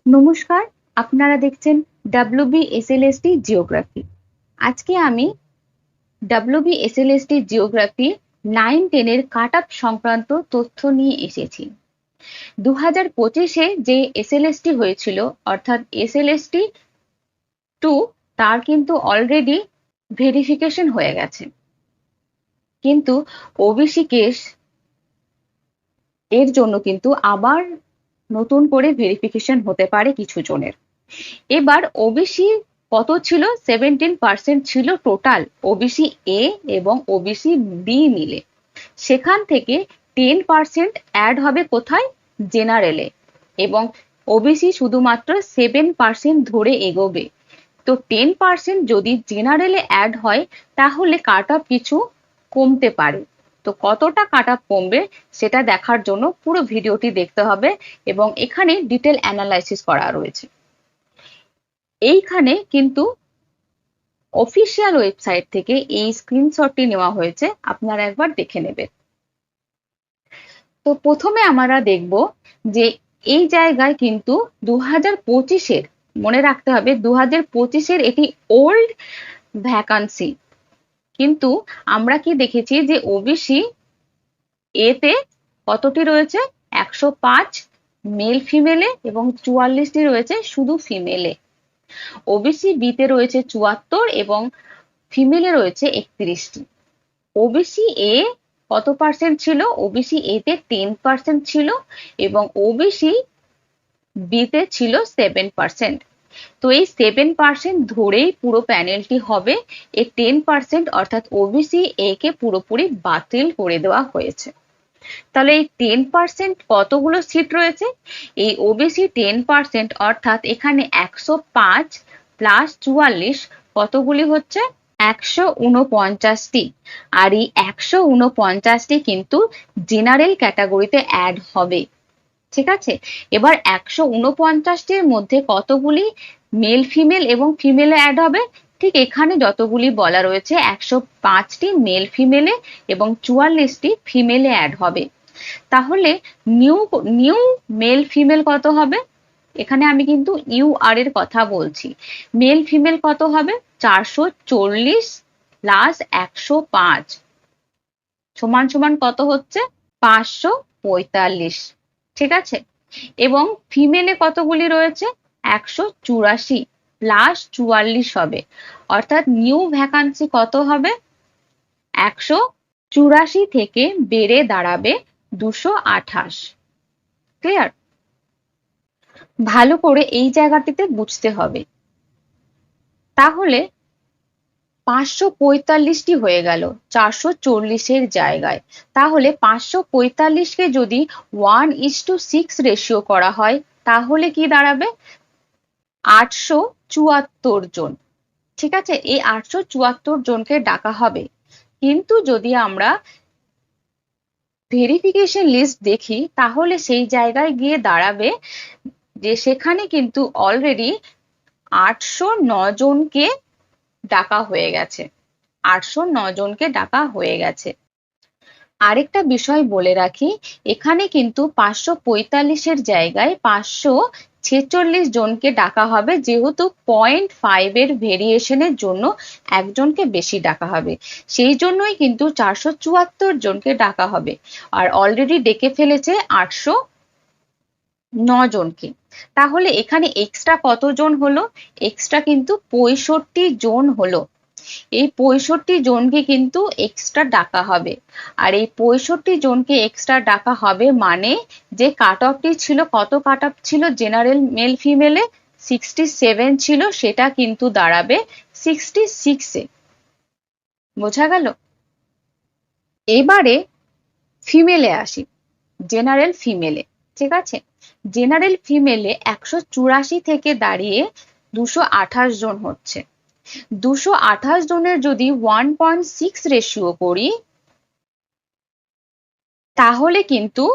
নমস্কার, আপনারা দেখছেন WBSLST জিওগ্রাফি। আজকে আমি WBSLST জিওগ্রাফি 9-10 এর কাট অফ সংক্রান্ত তথ্য নিয়ে এসেছি। 2025-এ যে এসএলএসটি হয়েছিল অর্থাৎ এসএলএসটি 2 তার কিন্তু অলরেডি ভেরিফিকেশন হয়ে গেছে। কিন্তু ওবিসি কেস এর জন্য কিন্তু আবার নতুন করে ভেরিফিকেশন হতে পারে কিছু জনের। এবার ওবিসি কত ছিল? 17% ছিল টোটাল ওবিসি এ এবং ওবিসি বি মিলে। সেখান থেকে 10% অ্যাড হবে কোথায়? জেনারেলে, এবং ওবিসি শুধুমাত্র 7% ধরে এগোবে। তো 10% যদি জেনারেলে অ্যাড হয় তাহলে কাট অফ কিছু কমতে পারে। তো কতটা কাট অফ কমবে সেটা দেখার জন্য পুরো ভিডিওটি দেখতে হবে, এবং এখানে ডিটেল অ্যানালাইসিস করা রয়েছে। এইখানে কিন্তু অফিসিয়াল ওয়েবসাইট থেকে এই স্ক্রিনশটটি নেওয়া হয়েছে, আপনারা একবার দেখে নেবেন। তো প্রথমে আমরা দেখব যে এই জায়গায় কিন্তু 2025-এর, মনে রাখতে হবে 2025-এর এটি ওল্ড ভ্যাকান্সি। কিন্তু আমরা কি দেখেছি যে ওবিসি এতে কতটি রয়েছে? 105 মেল ফিমেলে এবং 44টি রয়েছে শুধু ফিমেলে। ওবিসি বিতে রয়েছে 74 এবং ফিমেলে রয়েছে 31টি। ওবিসি এ কত পার্সেন্ট ছিল? ওবিসি এতে 10% ছিল এবং ওবিসি বিতে ছিল 7%। তো এই 7% ধরেই পুরো প্যানেলটি হবে। এই 10% অর্থাৎ ওবিসি এ কে পুরোপুরি বাতিল করে দেওয়া হয়েছে। তাহলে এই 10% কতগুলো সিট রয়েছে? এই ওবিসি 10% অর্থাৎ এখানে 105 প্লাস 44 কতগুলি হচ্ছে? 149টি। আর এই 149টি কিন্তু জেনারেল ক্যাটাগরিতে অ্যাড হবে। ঠিক আছে, এবার 149টির মধ্যে কতগুলি মেল ফিমেল এবং ফিমেলে অ্যাড হবে? ঠিক এখানে যতগুলি বলা রয়েছে 105টি মেল ফিমেলে এবং 44টি ফিমেলে অ্যাড হবে। তাহলে নিউ মেল ফিমেল কত হবে? এখানে আমি কিন্তু ইউআর এর কথা বলছি। মেল ফিমেল কত হবে? 440 প্লাস 105 সমান সমান কত হচ্ছে? 545। ঠিক আছে, এবং ফিমেলে কতগুলি রয়েছে? 184 প্লাস 44 হবে, অর্থাৎ নিউ ভ্যাকান্সি কত হবে? 184 থেকে বেড়ে দাঁড়াবে 228। ক্লিয়ার? ভালো করে এই জায়গাটিতে বুঝতে হবে। তাহলে 545টি হয়ে গেল 440-এর জায়গায়। তাহলে 545-কে যদি 1:6 রেশিও করা হয় তাহলে কি দাঁড়াবে? 874 জন। ঠিক আছে, এই 874 জনকে ডাকা হবে। কিন্তু যদি আমরা ভেরিফিকেশন লিস্ট দেখি তাহলে সেই জায়গায় গিয়ে দাঁড়াবে যে সেখানে কিন্তু অলরেডি 809 জনকে ডাকা হয়ে গেছে। 809 জনকে ডাকা হয়ে গেছে। আরেকটা বিষয় বলে রাখি, এখানে কিন্তু 545-এর জায়গায় 546 জনকে ডাকা হবে, যেহেতু 0.5 এর ভেরিয়েশনের জন্য একজনকে বেশি ডাকা হবে। সেই জন্যই কিন্তু 474 জনকে ডাকা হবে, আর অলরেডি ডেকে ফেলেছে 809 জনকে। তাহলে এখানে এক্সট্রা কতজন হলো? এক্সট্রা কিন্তু 65 জন হলো। এই 65 জনকে কিন্তু এক্সট্রা ডাকা হবে, আর এই 65 জনকে এক্সট্রা ডাকা হবে মানে যে কাট অফটি ছিল, কত কাট অফ ছিল জেনারেল মেল ফিমেলে? 67 ছিল, সেটা কিন্তু দাঁড়াবে 66-এ। বোঝা গেল? এবারে ফিমেলে আসি, জেনারেল ফিমেলে। ঠিক আছে, জেনারেল ফিমেলে 184 থেকে দাঁড়িয়ে 228 জন হচ্ছে। 228 জনের যদি 1.6 রেশিও করি তাহলে কিন্তু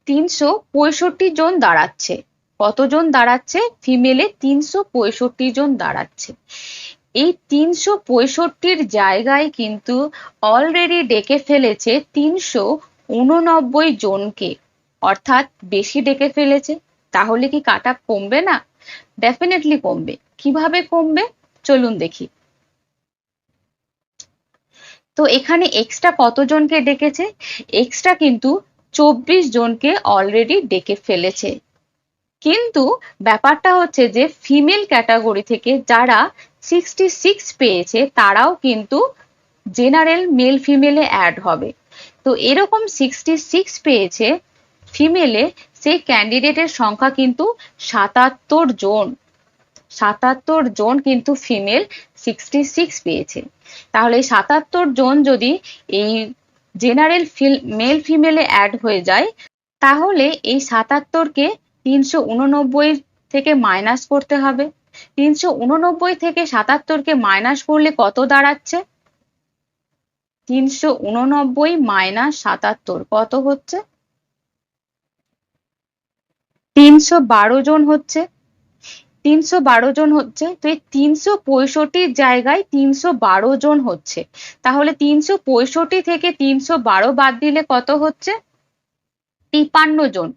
365 জন দাঁড়াচ্ছে। কতজন দাঁড়াচ্ছে? ফিমেলে 365 জন দাঁড়াচ্ছে। এই 365-র জায়গায় কিন্তু অলরেডি ডেকে ফেলেছে 389 জনকে, অর্থাৎ বেশি ডেকে ফেলেছে। তাহলে কি কাট অফ কমবে না? ডেফিনেটলি কমবে। কিভাবে কমবে চলুন দেখি। তো এখানে এক্সট্রা কতজনকে ডেকেছে? এক্সট্রা কিন্তু 24 জনকে অলরেডি ডেকে ফেলেছে। কিন্তু ব্যাপারটা হচ্ছে যে ফিমেল ক্যাটাগরি থেকে যারা 66 পেয়েছে তারাও কিন্তু জেনারেল মেল ফিমেলে অ্যাড হবে। তো এরকম 66 পেয়েছে ফিমেলে, সেই ক্যান্ডিডেটের সংখ্যা কিন্তু 77 জন। 77 জন কিন্তু ফিমেল 66 পেয়েছে। তাহলে 77 জন যদি এই জেনারেল মেল ফিমেলে অ্যাড হয়ে যায়, তাহলে এই 77কে 389 থেকে মাইনাস করতে হবে। 389 থেকে 77কে মাইনাস করলে কত দাঁড়াচ্ছে? 389 মাইনাস 77 কত হচ্ছে? 312 জন হচ্ছে। 312 জন হচ্ছে। তো এই 365 জায়গায় 312 জন হচ্ছে। তাহলে 365 থেকে 312 বাদ দিলে কত হচ্ছে? 53 জন।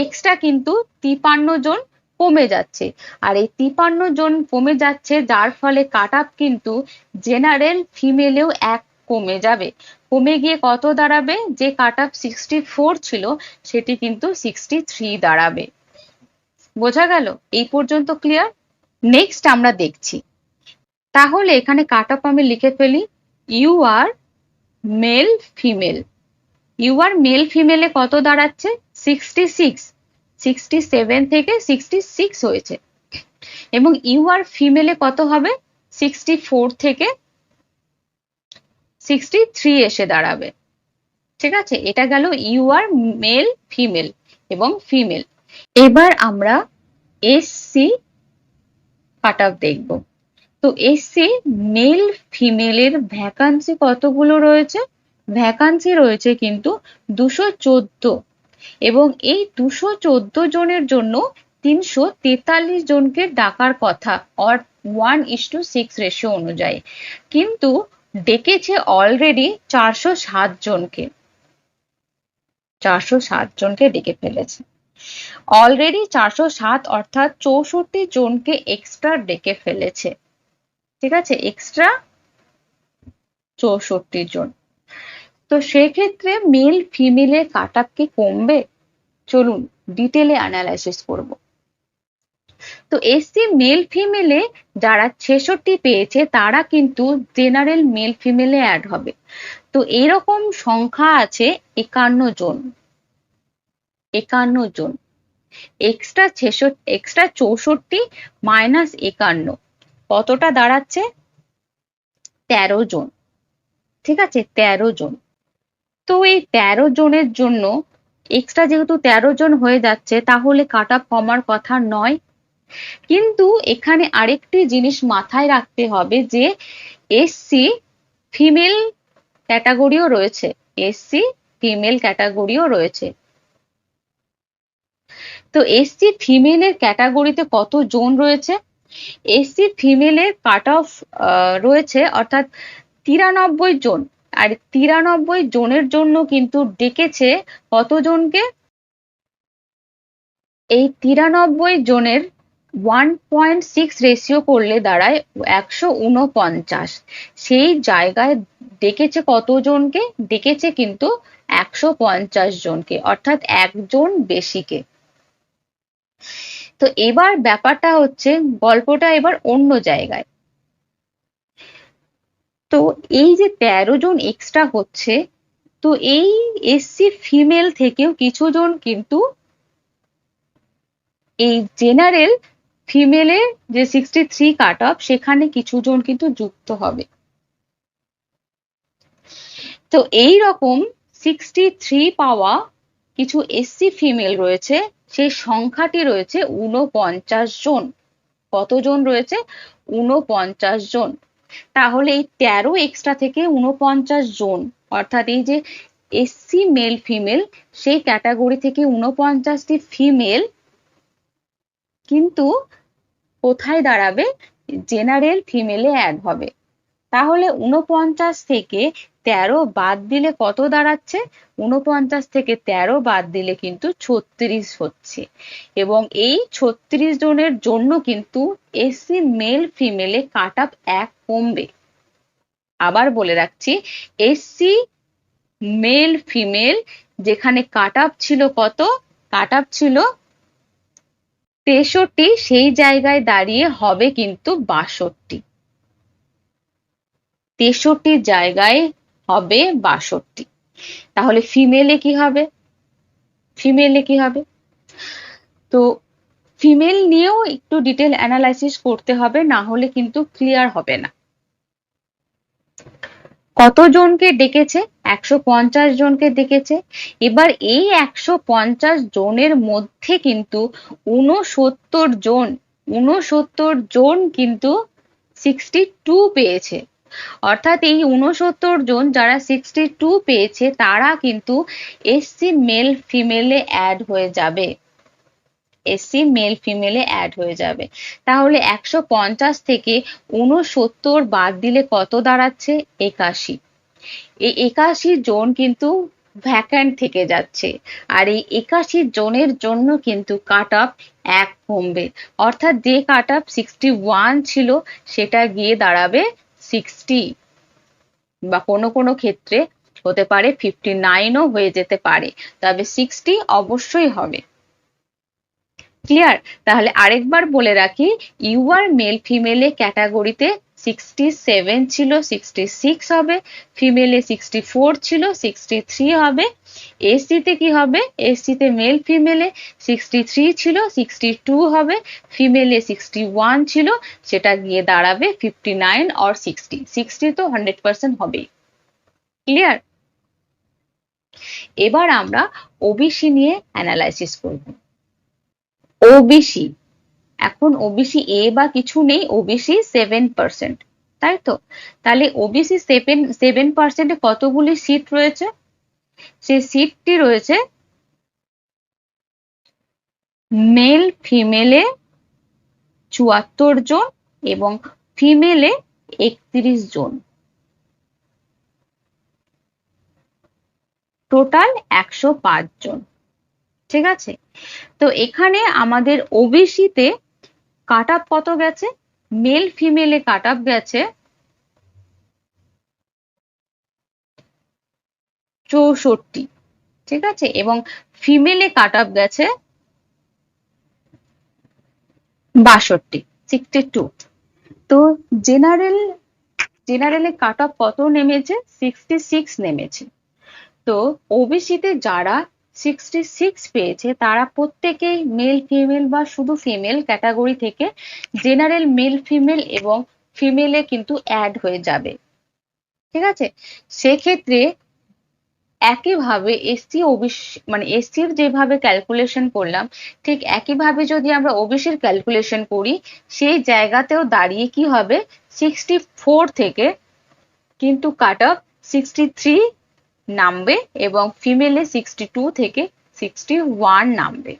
এক্সট্রা কিন্তু 53 জন কমে যাচ্ছে। আর এই 53 জন কমে যাচ্ছে, যার ফলে কাট অফ কিন্তু জেনারেল ফিমেলেও 1 কমে যাবে। কমে গিয়ে কত দাঁড়াবে? যে কাট অফ 64 ছিল সেটি কিন্তু 63 দাঁড়াবে। বোঝা গেল? এই পর্যন্ত ক্লিয়ার? নেক্সট আমরা দেখছি। তাহলে এখানে কাট অফ আমি লিখে ফেলি, you are male female. You are male ফিমেলে কত দাঁড়াচ্ছে? 66। 67 থেকে 66 হয়েছে। এবং ইউ আর ফিমেলে কত হবে? 64 থেকে 63 এসে দাঁড়াবে। ঠিক আছে, এটা গেল ইউ আর মেল ফিমেল এবং ফিমেল। এবার আমরা এসসি কাট অফ দেখব। তো এসসি মেল ফিমেলের ভ্যাকান্সি কতগুলো রয়েছে? ভ্যাকান্সি রয়েছে কিন্তু 214, এবং এই 214 জনের জন্য 343 জনকে ডাকার কথা, অর 1:6 রেশিও অনুযায়ী। কিন্তু ডেকেছে অলরেডি 407 জনকে। 407 জনকে ডেকে ফেলেছে অলরেডি। 407 অর্থাৎ 64 জনকে এক্সট্রা ডেকে ফেলেছে। ঠিক আছে, এক্সট্রা 64 জন। তো সেক্ষেত্রে মেল ফিমেলের কাট অফ কি কমবে? চলুন ডিটেলে অ্যানালাইসিস করব। তো এসসি মেল ফিমেলে যারা 66 পেয়েছে তারা কিন্তু জেনারেল মেল ফিমেলে অ্যাড হবে। তো এরকম সংখ্যা আছে 51 জন। 51 জন। এক্সট্রা 64 মাইনাস 51 কতটা দাঁড়াচ্ছে? 13 জন। ঠিক আছে, 13 জন। তো এই 13 জনের জন্য এক্সট্রা যেহেতু 13 জন হয়ে যাচ্ছে, তাহলে কাট অফ কমার কথা নয়। কিন্তু এখানে আরেকটি জিনিস মাথায় রাখতে হবে যে এসসি ফিমেল ক্যাটাগরিও রয়েছে। এসসি ফিমেল ক্যাটাগরিও রয়েছে। তো এসসি ফিমেলের ক্যাটাগরিতে কত জন রয়েছে? এসসি ফিমেলের কাট অফ রয়েছে অর্থাৎ 93 জন। আর 93 জনের জন্য কিন্তু ডেকেছে কতজনকে? এই 93 জনের 1.6 রেশিও করলে দাঁড়ায় 149। সেই জায়গায় ডেকেছে কতজনকে? ডেকেছে কিন্তু 150 জনকে, অর্থাৎ একজন বেশিকে। তো এবার ব্যাপারটা হচ্ছে, গল্পটা এবার অন্য জায়গায়। তো এই যে 13 জন এক্সট্রা হচ্ছে, তো এই এসসি ফিমেল থেকেও কিছু জন কিন্তু এই জেনারেল ফিমেলের যে 63 কাট অফ, সেখানে কিছু জন কিন্তু যুক্ত হবে। তো এই রকম 63 পাওয়া কিছু এসসি ফিমেল রয়েছে, সেই সংখ্যাটি রয়েছে 49 জন। কতজন রয়েছে? 49 জন। তাহলে এই 13 এক্সট্রা থেকে 49 জন, অর্থাৎ এই যে এসসি মেল ফিমেল, সেই ক্যাটাগরি থেকে 49টি ফিমেল কিন্তু কোথায় দাঁড়াবে? জেনারেল ফিমেলে অ্যাড হবে। তাহলে 49 থেকে 13 বাদ দিলে কত দাঁড়াচ্ছে? 49 থেকে 13 বাদ দিলে কিন্তু 36 হচ্ছে। এবং এই 36 জনের জন্য কিন্তু এসসি মেল ফিমেলে কাট অফ 1 কমবে। আবার বলে রাখছি, এসসি মেল ফিমেল যেখানে কাট অফ ছিল কত? কাট অফ ছিল 63, সেই জায়গায় দাঁড়িয়ে হবে কিন্তু 62। 63 জায়গায় হবে 62। তাহলে ফিমেলে কি হবে? ফিমেলে কি হবে? তো ফিমেল নিয়েও একটু ডিটেল অ্যানালাইসিস করতে হবে, না হলে কিন্তু ক্লিয়ার হবে না। কতজনকে ডেকেছে? 150 জনকে ডেকেছে। এবার এই 150 জনের মধ্যে কিন্তু 69 জন কিন্তু 62 পেয়েছে। অর্থাৎ এই 69 জন যারা 62 পেয়েছে তারা কিন্তু এসসি মেল ফিমেলে অ্যাড হয়ে যাবে। এসসি মেল ফিমেলে অ্যাড হয়ে যাবে। তাহলে 150 থেকে 69 বাদ দিলে কত দাঁড়াচ্ছে? 81। এই 81 জন কিন্তু ভ্যাকান্ট থেকে যাচ্ছে। আর এই 81 জনের জন্য কিন্তু কাট অফ 1 কমবে। অর্থাৎ যে কাট অফ 61 ছিল সেটা গিয়ে দাঁড়াবে 60, বা কোনো কোনো ক্ষেত্রে হতে পারে 59ও হয়ে যেতে পারে, তবে 60 অবশ্যই হবে। ক্লিয়ার? তাহলে আরেকবার বলে রাখি, ইউআর মেল ফিমেলে ক্যাটাগরিতে 67 ছিল, 66 হবে। ফিমেলে 64 ছিল, 63 হবে। এসসিতে কি হবে? এসসিতে মেল ফিমেলে 63 ছিল, 62 হবে। ফিমেলে 61 ছিল, সেটা গিয়ে দাঁড়াবে 59 or 60। 60 তো 100% হবেই। ক্লিয়ার? এবার আমরা ওবিসি নিয়ে অ্যানালাইসিস করব। ওবিসি, এখন ওবিসি এ বা কিছু নেই, ওবিসি 7%, তাই তো? তাহলে ওবিসি 7% কতগুলি সিট রয়েছে? সেই সিটটি রয়েছে মেল ফিমেলে 74 জন এবং ফিমেলে 31 জন, টোটাল 105 জন। ঠিক আছে? তো এখানে আমাদের ওবিসিতে কাট অফ কত গেছে? মেল ফিমেলে কাট অফ গেছে 64, ঠিক আছে? এবং ফিমেলে কাট অফ গেছে 62, 62। তো জেনারেলে কাট অফ কত নেমেছে? 66 নেমেছে। তো ওবিসিতে যারা 66 পেয়েছে তারা প্রত্যেকেই মেল ফিমেল বা শুধু ফিমেল ক্যাটাগরি থেকে জেনারেল মেল ফিমেল এবং ফিমেলে কিন্তু অ্যাড হয়ে যাবে। ঠিক আছে? সেক্ষেত্রে একইভাবে এসসি ওবিসি মানে এসসির যেভাবে ক্যালকুলেশন করলাম, ঠিক একইভাবে যদি আমরা ওবিসির ক্যালকুলেশন করি, সেই জায়গাতেও দাঁড়িয়ে কি হবে? 64 থেকে কিন্তু কাট অফ 63 নামবে এবং ফিমেলে 62 থেকে 61 নামবে।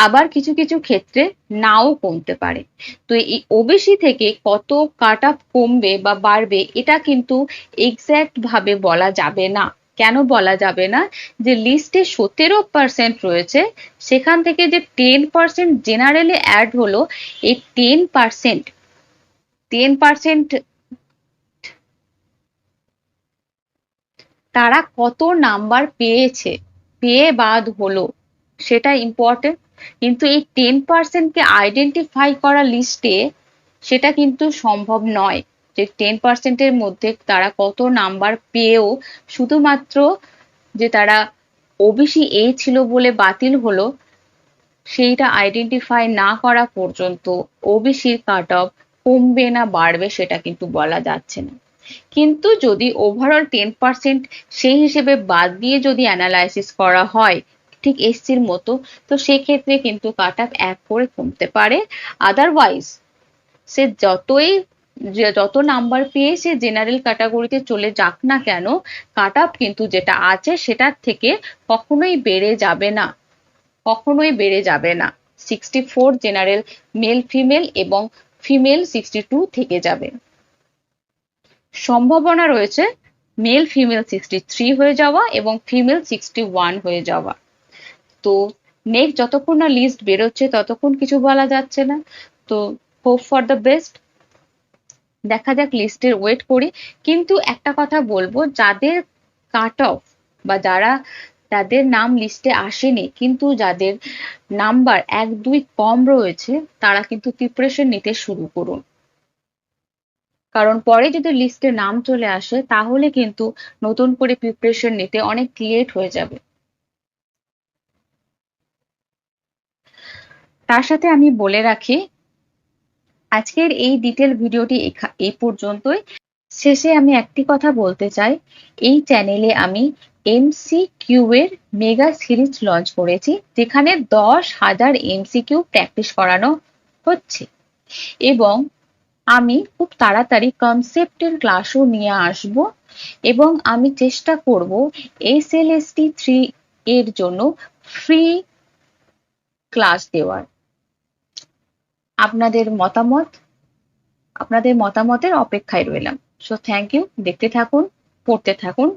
আবার কিছু কিছু ক্ষেত্রে নাও কমতে পারে। তো এই ওবিসি থেকে কত কাট অফ কমবে বা বাড়বে এটা কিন্তু এক্স্যাক্ট ভাবে বলা যাবে না। কেন বলা যাবে না? যে লিস্টে 17% রয়েছে, সেখান থেকে যে 10% জেনারেলে অ্যাড হলো, এই 10% তারা কত নাম্বার পেয়েছে, পেয়ে বাদ হলো, সেটা ইম্পর্টেন্ট। কিন্তু এই 10% কে আইডেন্টিফাই করা লিস্টে সেটা কিন্তু সম্ভব নয় যে 10% এর মধ্যে তারা কত নাম্বার পেয়েও শুধুমাত্র যে তারা ওবিসি এ ছিল বলে বাতিল হলো, সেইটা আইডেন্টিফাই না করা পর্যন্ত ওবিসির কাট অফ কমবে না বাড়বে সেটা কিন্তু বলা যাচ্ছে না। কিন্তু যদি ওভারঅল 10% সেই হিসেবে বাদ দিয়ে যদি অ্যানালাইসিস করা হয় ঠিক এসসির মতো, তো সেক্ষেত্রে কিন্তু কাট অফ 1 করে কমতে পারে। আদারওয়াইজ সে যত নাম্বার পেয়ে সে জেনারেল ক্যাটাগরিতে চলে যাক না কেন, কাট অফ কিন্তু যেটা আছে সেটার থেকে কখনোই বেড়ে যাবে না, কখনোই বেড়ে যাবে না। 64 জেনারেল মেল ফিমেল এবং ফিমেল 62 থেকে যাবে। সম্ভাবনা রয়েছে মেল ফিমেল 63 হয়ে যাওয়া এবং ফিমেল 61 হয়ে যাওয়া। তো নেক্সট যতক্ষণ না লিস্ট বেরোচ্ছে ততক্ষণ কিছু বলা যাচ্ছে না। তো হোপ ফর দ্য বেস্ট, দেখা যাক, লিস্টের ওয়েট করি। কিন্তু একটা কথা বলবো, যাদের কাট অফ বা যাদের নাম লিস্টে আসেনি কিন্তু যাদের নাম্বার 1-2 কম রয়েছে, তারা কিন্তু প্রিপারেশন নিতে শুরু করুন। কারণ পরে যদি লিস্টে নাম চলে আসে তাহলে কিন্তু নতুন করে প্রিপারেশন নিতে অনেক লেট হয়ে যাবে। তার সাথে আমি বলে রাখি, আজকের এই ডিটেল ভিডিওটি এই পর্যন্তই। শেষে আমি একটি কথা বলতে চাই, এই চ্যানেলে আমি এমসিকিউ এর মেগা সিরিজ লঞ্চ করেছি, যেখানে 10,000 এমসিকিউ প্র্যাকটিস করানো হচ্ছে এবং আমি খুব তাড়াতাড়ি কনসেপ্টের ক্লাসও নিয়ে আসব এবং আমি চেষ্টা করব SLST 3 এর জন্য ফ্রি ক্লাস দেওয়ার। আপনাদের মতামতের অপেক্ষায় রইলাম। সো থ্যাংক ইউ, দেখতে থাকুন, পড়তে থাকুন।